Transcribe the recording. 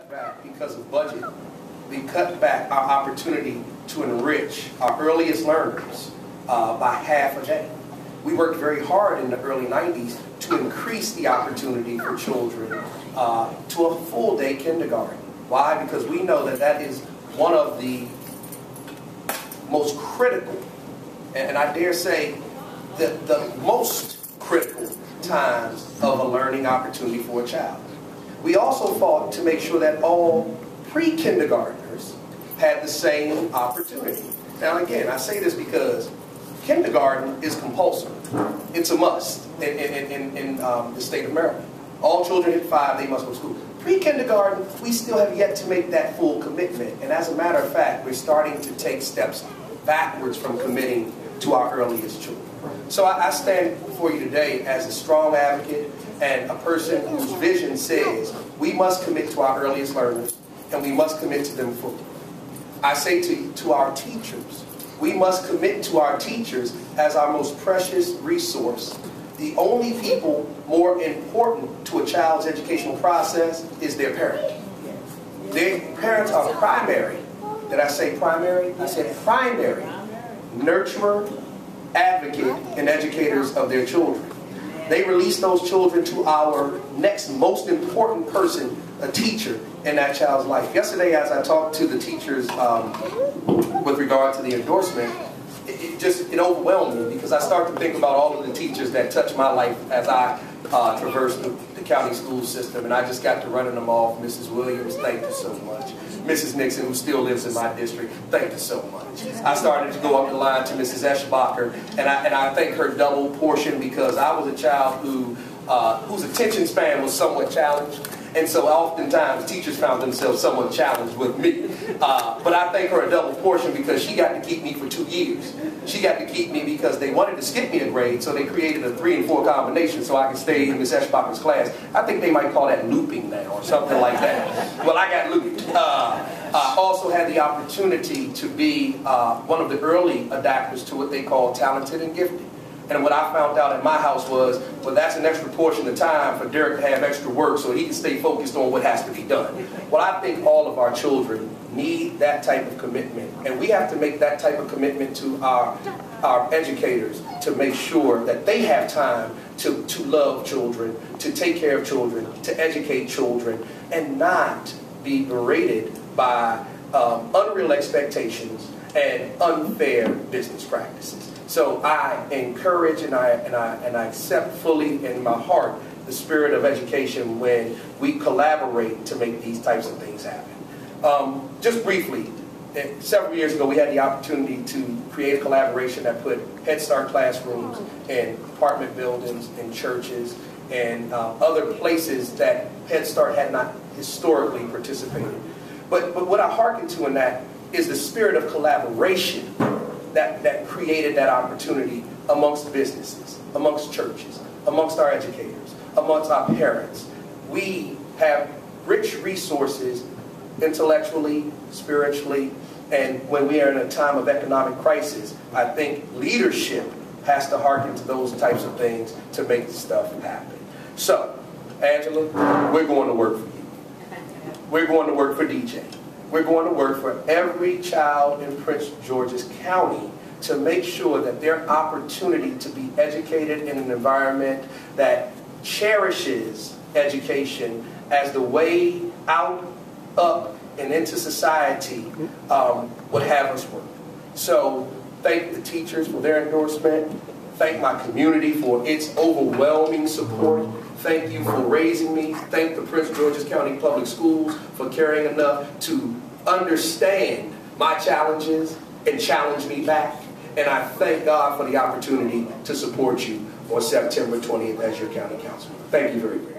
cut back because of budget. We cut back our opportunity to enrich our earliest learners by half a day. We worked very hard in the early 90s to increase the opportunity for children to a full day kindergarten. Why? Because we know that that is one of the most critical, and I dare say the most critical times of a learning opportunity for a child. We also fought to make sure that all pre-kindergartners had the same opportunity. Now again, I say this because kindergarten is compulsory. It's a must in the state of Maryland. All children hit 5, they must go to school. Pre-kindergarten, we still have yet to make that full commitment. And as a matter of fact, we're starting to take steps backwards from committing to our earliest children. So I stand before you today as a strong advocate and a person whose vision says we must commit to our earliest learners and we must commit to them fully. I say to our teachers, we must commit to our teachers as our most precious resource. The only people more important to a child's educational process is their parent. Their parents are primary. Did I say primary? I said primary nurturer, advocate, and educators of their children. They release those children to our next most important person, a teacher, in that child's life. Yesterday, as I talked to the teachers with regard to the endorsement, it overwhelmed me because I started to think about all of the teachers that touched my life as I traversed the county school system, and I just got to running them off. Mrs. Williams, thank you so much. Mrs. Nixon, who still lives in my district, thank you so much. I started to go up the line to Mrs. Eschbacher, and I thank her double portion because I was a child whose attention span was somewhat challenged. And so oftentimes teachers found themselves somewhat challenged with me. But I thank her a double portion because she got to keep me for 2 years. She got to keep me because they wanted to skip me a grade, so they created a 3 and 4 combination so I could stay in Ms. Eschbacher's class. I think they might call that looping now or something like that. Well, I got looped. I also had the opportunity to be one of the early adapters to what they call talented and gifted. And what I found out in my house was, well, that's an extra portion of time for Derrick to have extra work so he can stay focused on what has to be done. Well, I think all of our children need that type of commitment. And we have to make that type of commitment to our educators to make sure that they have time to love children, to take care of children, to educate children, and not be berated by unreal expectations and unfair business practices. So I encourage and I accept fully in my heart the spirit of education when we collaborate to make these types of things happen. Just briefly, several years ago we had the opportunity to create a collaboration that put Head Start classrooms in apartment buildings, in churches, and other places that Head Start had not historically participated. But what I hearken to in that is the spirit of collaboration that created that opportunity amongst businesses, amongst churches, amongst our educators, amongst our parents. We have rich resources intellectually, spiritually, and when we are in a time of economic crisis, I think leadership has to hearken to those types of things to make stuff happen. So, Angela, we're going to work for you. We're going to work for DJ. We're going to work for every child in Prince George's County to make sure that their opportunity to be educated in an environment that cherishes education as the way out, up, and into society would have us work. So thank the teachers for their endorsement. Thank my community for its overwhelming support. Thank you for raising me. Thank the Prince George's County Public Schools for caring enough to understand my challenges and challenge me back. And I thank God for the opportunity to support you on September 20th as your county councilman. Thank you very much.